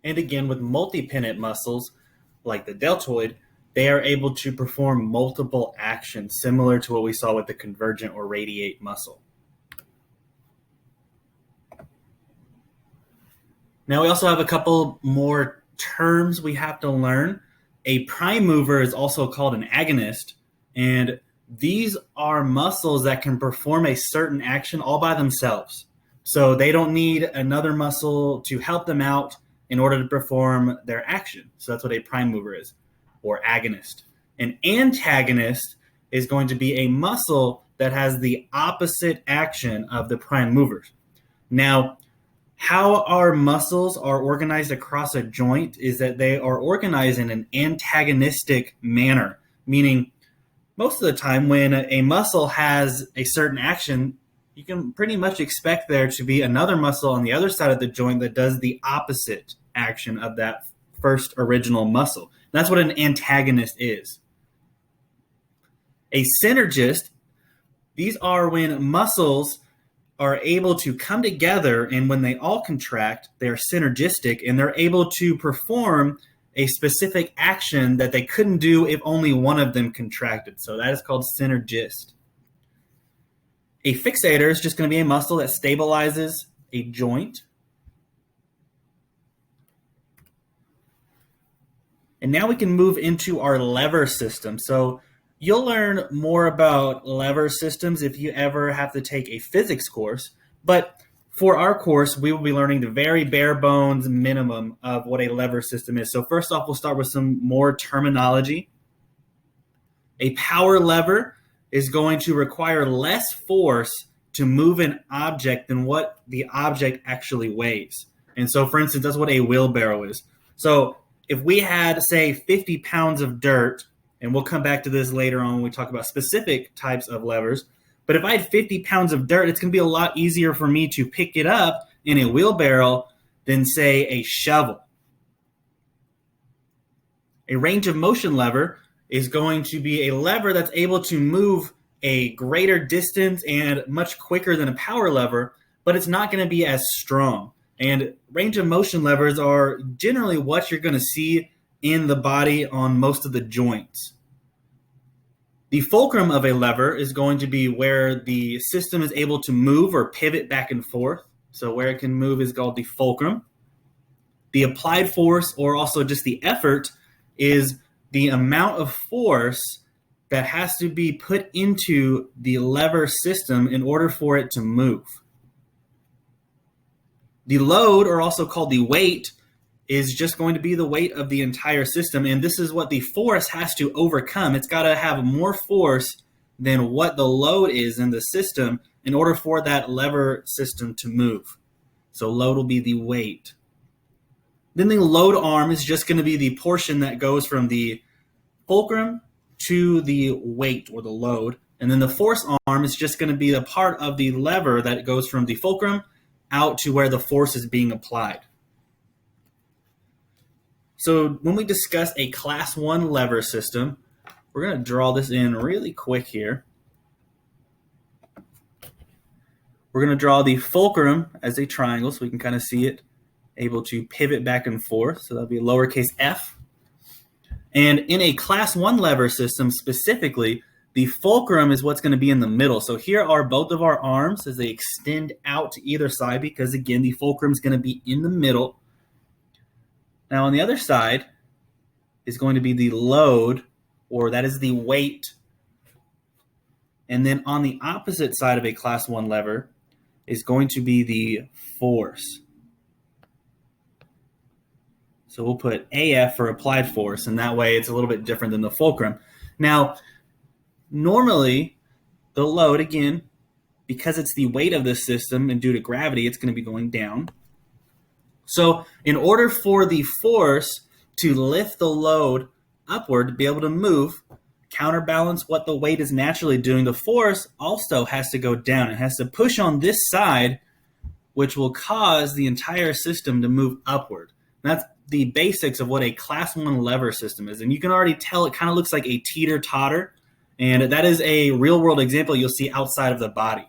And again, with multi-pennant muscles, like the deltoid, they are able to perform multiple actions, similar to what we saw with the convergent or radiate muscle. Now we also have a couple more terms we have to learn. A prime mover is also called an agonist, and these are muscles that can perform a certain action all by themselves. So they don't need another muscle to help them out in order to perform their action. So that's what a prime mover is, or agonist. An antagonist is going to be a muscle that has the opposite action of the prime movers. Now, how our muscles are organized across a joint is that they are organized in an antagonistic manner, meaning most of the time when a muscle has a certain action, you can pretty much expect there to be another muscle on the other side of the joint that does the opposite action of that first original muscle. And that's what an antagonist is. A synergist, these are when muscles are able to come together, and when they all contract, they're synergistic and they're able to perform a specific action that they couldn't do if only one of them contracted. So that is called synergist. A fixator is just going to be a muscle that stabilizes a joint. And now we can move into our lever system. So you'll learn more about lever systems if you ever have to take a physics course. But for our course, we will be learning the very bare bones minimum of what a lever system is. So first off, we'll start with some more terminology. A power lever is going to require less force to move an object than what the object actually weighs. And so, for instance, that's what a wheelbarrow is. So if we had, say, 50 pounds of dirt, and we'll come back to this later on when we talk about specific types of levers, but if I had 50 pounds of dirt, it's going to be a lot easier for me to pick it up in a wheelbarrow than, say, a shovel. A range of motion lever is going to be a lever that's able to move a greater distance and much quicker than a power lever, but it's not going to be as strong. And range of motion levers are generally what you're going to see in the body on most of the joints. The fulcrum of a lever is going to be where the system is able to move or pivot back and forth. So where it can move is called the fulcrum. The applied force, or also just the effort, is the amount of force that has to be put into the lever system in order for it to move. The load, or also called the weight, is just going to be the weight of the entire system, and this is what the force has to overcome. It's got to have more force than what the load is in the system in order for that lever system to move. So load will be the weight. Then the load arm is just going to be the portion that goes from the fulcrum to the weight or the load, and then the force arm is just going to be the part of the lever that goes from the fulcrum out to where the force is being applied. So when we discuss a class 1 lever system, we're going to draw this in really quick here. We're going to draw the fulcrum as a triangle so we can kind of see it able to pivot back and forth. So that'll be lowercase f. And in a class 1 lever system specifically, the fulcrum is what's going to be in the middle. So here are both of our arms as they extend out to either side because, again, the fulcrum is going to be in the middle. Now on the other side is going to be the load, or that is the weight. And then on the opposite side of a class 1 lever is going to be the force. So we'll put AF for applied force, and that way it's a little bit different than the fulcrum. Now, normally the load, again, because it's the weight of the system and due to gravity, it's going to be going down. So in order for the force to lift the load upward to be able to move, counterbalance what the weight is naturally doing, the force also has to go down. It has to push on this side, which will cause the entire system to move upward. And that's the basics of what a class 1 lever system is. And you can already tell it kind of looks like a teeter-totter. And that is a real-world example you'll see outside of the body.